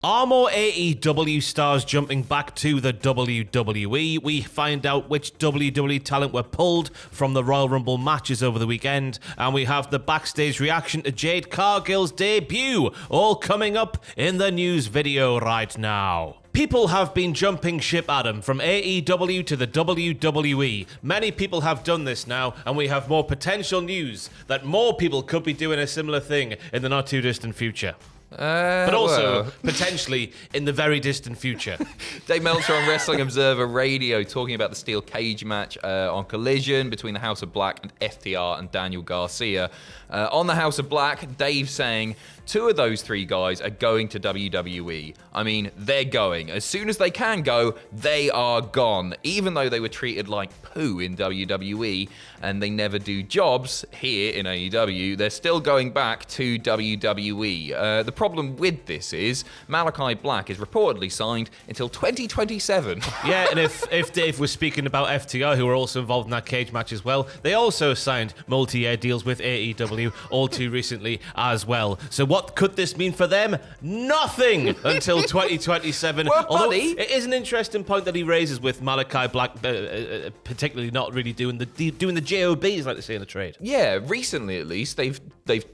Are more AEW stars jumping back to the WWE? We find out which WWE talent were pulled from the Royal Rumble matches over the weekend, and we have the backstage reaction to Jade Cargill's debut, all coming up in the news video right now. People have been jumping ship, Adam, from AEW to the WWE. Many people have done this now, and we have more potential news that more people could be doing a similar thing in the not too distant future. But also, potentially, in the very distant future. Dave Meltzer on Wrestling Observer Radio talking about the steel cage match on Collision between the House of Black and FTR and Daniel Garcia. On the House of Black, Dave saying, 2 of those 3 guys are going to WWE. I mean, they're going. As soon as they can go, they are gone. Even though they were treated like poo in WWE and they never do jobs here in AEW, they're still going back to WWE. The problem with this is Malachi Black is reportedly signed until 2027. Yeah, and if Dave was speaking about FTR, who were also involved in that cage match as well, they also signed multi-year deals with AEW all too recently as well. So what could this mean for them? Nothing until 2027. Well, although buddy, it is an interesting point that he raises with Malachi Black, particularly not really doing the JOBs like they say in the trade. Yeah, recently at least they've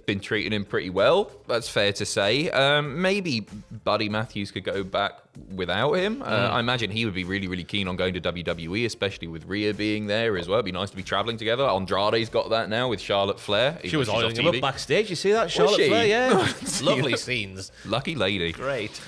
been treating him pretty well. That's fair to say. Maybe Buddy Matthews could go back without him. I imagine he would be really, really keen on going to WWE, especially with Rhea being there as well. It'd be nice to be traveling together. Andrade's got that now with Charlotte Flair. She was oiling him up backstage. You see that? Charlotte Flair, yeah. Lovely scenes. Lucky lady. Great.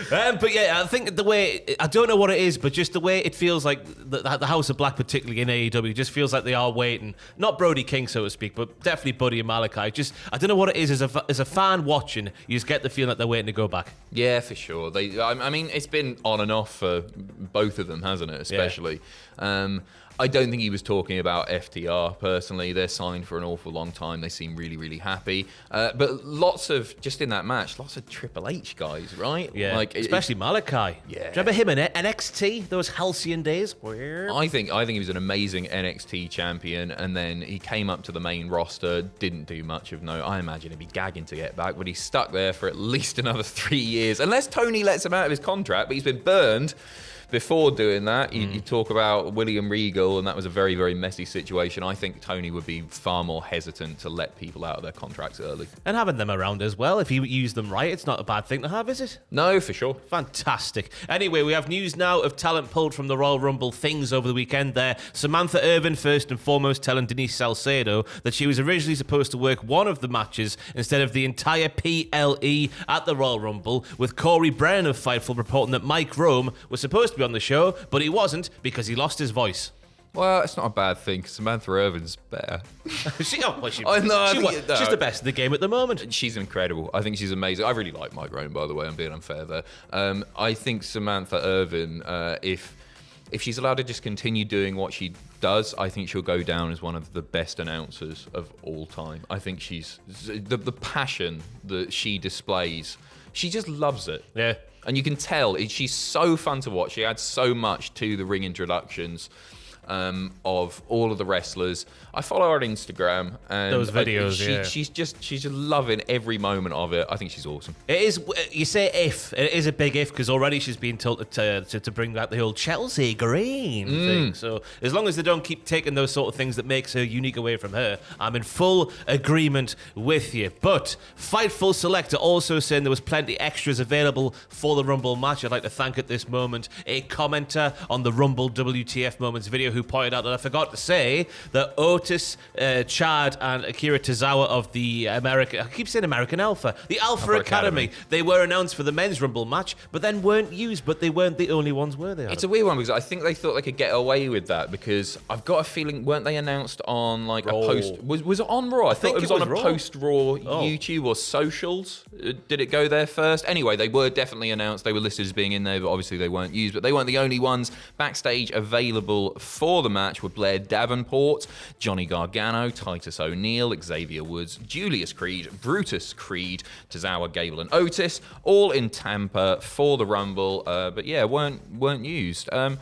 But yeah, I think the way, I don't know what it is, but just the way it feels like the House of Black, particularly in AEW, just feels like they are waiting. Not Brody King, so to speak, but definitely Buddy and Malachi. Just, I don't know what it is. As a fan watching, you just get the feeling that they're waiting to go back. Yeah, for sure. I mean, it's been on and off for both of them, hasn't it? Especially. Yeah. I don't think he was talking about FTR personally. They're signed for an awful long time. They seem really, really happy. But lots of, just in that match, lots of Triple H guys, right? Yeah, like, especially Malachi. Yeah. Do you remember him in NXT, those halcyon days? Weird. I think he was an amazing NXT champion, and then he came up to the main roster, didn't do much of note. I imagine he'd be gagging to get back, but he's stuck there for at least another 3 years. Unless Tony lets him out of his contract, but he's been burned. Before doing that, you talk about William Regal, and that was a very, very messy situation. I think Tony would be far more hesitant to let people out of their contracts early. And having them around as well, if you use them right, it's not a bad thing to have, is it? No, for sure. Fantastic. Anyway, we have news now of talent pulled from the Royal Rumble things over the weekend there. Samantha Irvin, first and foremost, telling Denise Salcedo that she was originally supposed to work one of the matches instead of the entire PLE at the Royal Rumble, with Corey Brennan of Fightful reporting that Mike Rome was supposed to be on the show, but he wasn't because he lost his voice. Well, it's not a bad thing. Samantha Irvin's better. She's the best in the game at the moment. She's incredible. I think she's amazing. I really like Mike Rome, by the way. I'm being unfair there. I think Samantha Irvin, if she's allowed to just continue doing what she does, I think she'll go down as one of the best announcers of all time. I think she's the passion that she displays. She just loves it. Yeah. And you can tell, she's so fun to watch. She adds so much to the ring introductions of all of the wrestlers. I follow her on Instagram, and those videos, she's just loving every moment of it. I think she's awesome. It is. You say if it is a big if, because already she's been told to bring back the whole Chelsea Green thing. So as long as they don't keep taking those sort of things that makes her unique away from her, I'm in full agreement with you. But Fightful Selector also saying there was plenty extras available for the Rumble match. I'd like to thank at this moment a commenter on the Rumble WTF Moments video who pointed out that I forgot to say that Otis, Chad, and Akira Tozawa of the American Alpha, the Alpha Academy, they were announced for the men's Rumble match, but then weren't used. But they weren't the only ones, were they? It's a weird one because I think they thought they could get away with that because I've got a feeling, weren't they announced on like Raw. A post? Was it on Raw? I thought it was on a post-Raw YouTube or socials. Did it go there first? Anyway, they were definitely announced. They were listed as being in there, but obviously they weren't used. But they weren't the only ones. Backstage available for the match were Blair Davenport, Johnny Gargano, Titus O'Neil, Xavier Woods, Julius Creed, Brutus Creed, Tozawa, Gable, and Otis, all in Tampa for the Rumble. But yeah, weren't used. I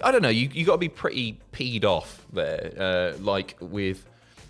don't know. You got to be pretty peed off there, like with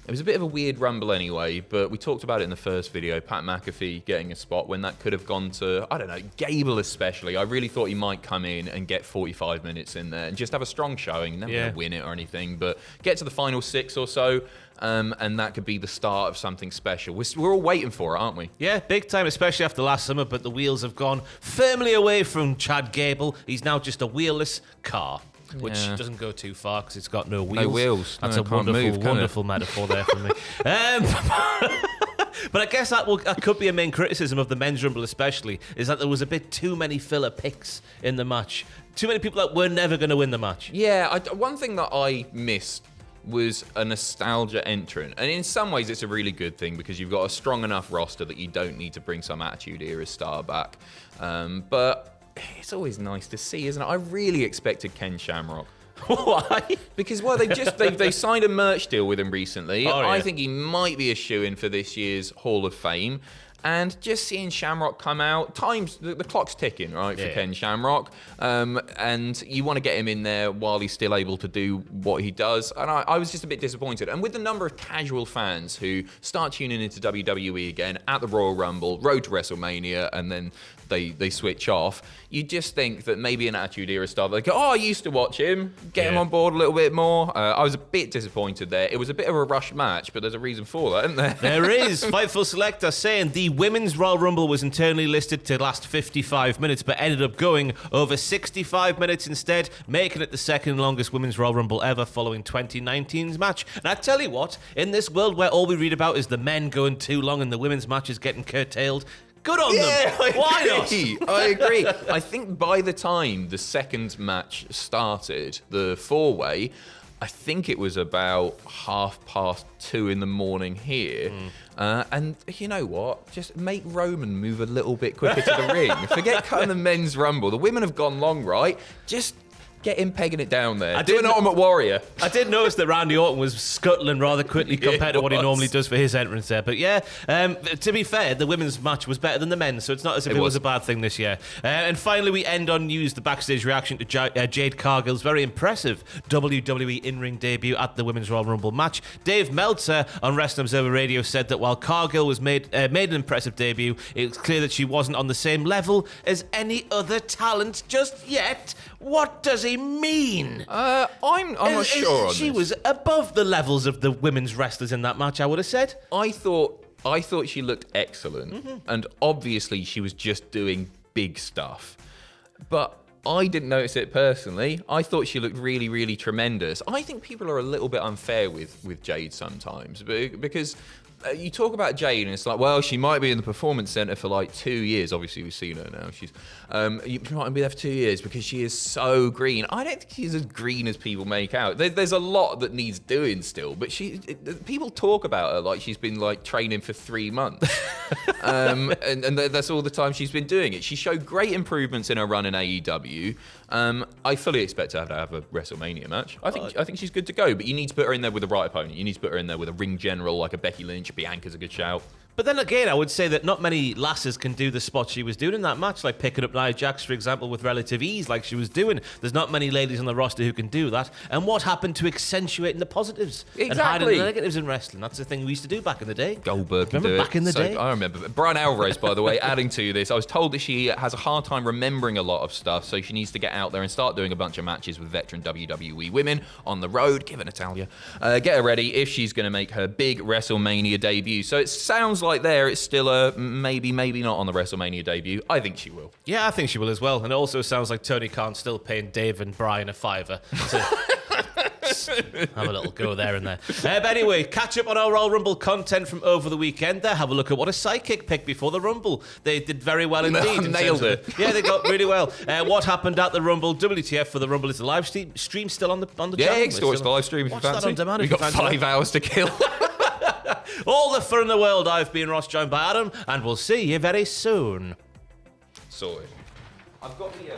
It was a bit of a weird Rumble anyway, but we talked about it in the first video. Pat McAfee getting a spot when that could have gone to, I don't know, Gable especially. I really thought he might come in and get 45 minutes in there and just have a strong showing. Never going to win it or anything, but get to the final 6 or so, and that could be the start of something special. We're all waiting for it, aren't we? Yeah, big time, especially after last summer, but the wheels have gone firmly away from Chad Gable. He's now just a wheelless car. Which doesn't go too far because it's got no wheels. No wheels. That's no, a wonderful, wonderful metaphor there from me. But I guess that could be a main criticism of the men's rumble, especially, is that there was a bit too many filler picks in the match. Too many people that were never going to win the match. Yeah, one thing that I missed was a nostalgia entrant. And in some ways, it's a really good thing because you've got a strong enough roster that you don't need to bring some Attitude Era star back. But it's always nice to see, isn't it? I really expected Ken Shamrock. Why? Because, well, they signed a merch deal with him recently. Oh, yeah. I think he might be a shoo-in for this year's Hall of Fame. And just seeing Shamrock come out, the clock's ticking, right, for Ken Shamrock. And you want to get him in there while he's still able to do what he does. And I was just a bit disappointed. And with the number of casual fans who start tuning into WWE again at the Royal Rumble, road to WrestleMania, and then they switch off, you just think that maybe an Attitude Era star, they go, I used to watch him, get him on board a little bit more. I was a bit disappointed there. It was a bit of a rushed match, but there's a reason for that, isn't there? There is. Fightful Selector saying the Women's Royal Rumble was internally listed to last 55 minutes, but ended up going over 65 minutes instead, making it the second longest Women's Royal Rumble ever following 2019's match. And I tell you what, in this world where all we read about is the men going too long and the women's matches getting curtailed, good on them. Why not? I agree. I think by the time the second match started, the four-way, I think it was about 2:30 in the morning here. And you know what? Just make Roman move a little bit quicker to the ring. Forget cutting the men's rumble. The women have gone long, right? Just get him pegging it down there. Do an Ultimate Warrior. I did notice that Randy Orton was scuttling rather quickly compared to what he normally does for his entrance there. But yeah, to be fair, the women's match was better than the men's, so it's not as if it was a bad thing this year. And finally, we end on news, the backstage reaction to Jade Cargill's very impressive WWE in-ring debut at the Women's Royal Rumble match. Dave Meltzer on Wrestling Observer Radio said that while Cargill was made an impressive debut, it was clear that she wasn't on the same level as any other talent just yet. What does he mean? I'm not sure on she this. was above the levels of the women's wrestlers in that match, I would have said. I thought she looked excellent, and obviously she was just doing big stuff. But I didn't notice it personally. I thought she looked really, really tremendous. I think people are a little bit unfair with Jade sometimes, because you talk about Jade and it's like, well, she might be in the Performance Center for like 2 years. Obviously, we've seen her now. She might be there for 2 years because she is so green. I don't think she's as green as people make out. There's a lot that needs doing still, but people talk about her like she's been like training for 3 months. and that's all the time she's been doing it. She showed great improvements in her run in AEW. I fully expect her to have a WrestleMania match. I think she's good to go, but you need to put her in there with the right opponent. You need to put her in there with a ring general like a Becky Lynch. Bianca's a good shout. But then again, I would say that not many lasses can do the spot she was doing in that match, like picking up Nia Jax, for example, with relative ease, like she was doing. There's not many ladies on the roster who can do that. And what happened to accentuating the positives and hiding the negatives in wrestling? That's the thing we used to do back in the day. Goldberg can do it. Back in the day? I remember. Brian Alvarez, by the way, adding to this, I was told that she has a hard time remembering a lot of stuff, so she needs to get out there and start doing a bunch of matches with veteran WWE women on the road. Give her Natalia. Get her ready if she's going to make her big WrestleMania debut. So it sounds like it's still maybe not on the WrestleMania debut. I think she will. Yeah, I think she will as well. And it also sounds like Tony Khan's still paying Dave and Brian a $5 to have a little go there and there. But anyway, catch up on our Royal Rumble content from over the weekend there. Have a look at what a sidekick picked before the Rumble. They did very well indeed. Nailed it. Yeah, they got really well. What happened at the Rumble? WTF for the Rumble is the live stream still on the channel. Yeah, it's the live stream if you fancy. That on demand. We've got 5 hours to kill. All the fun in the world. I've been Ross, joined by Adam, and we'll see you very soon. Sorry. I've got the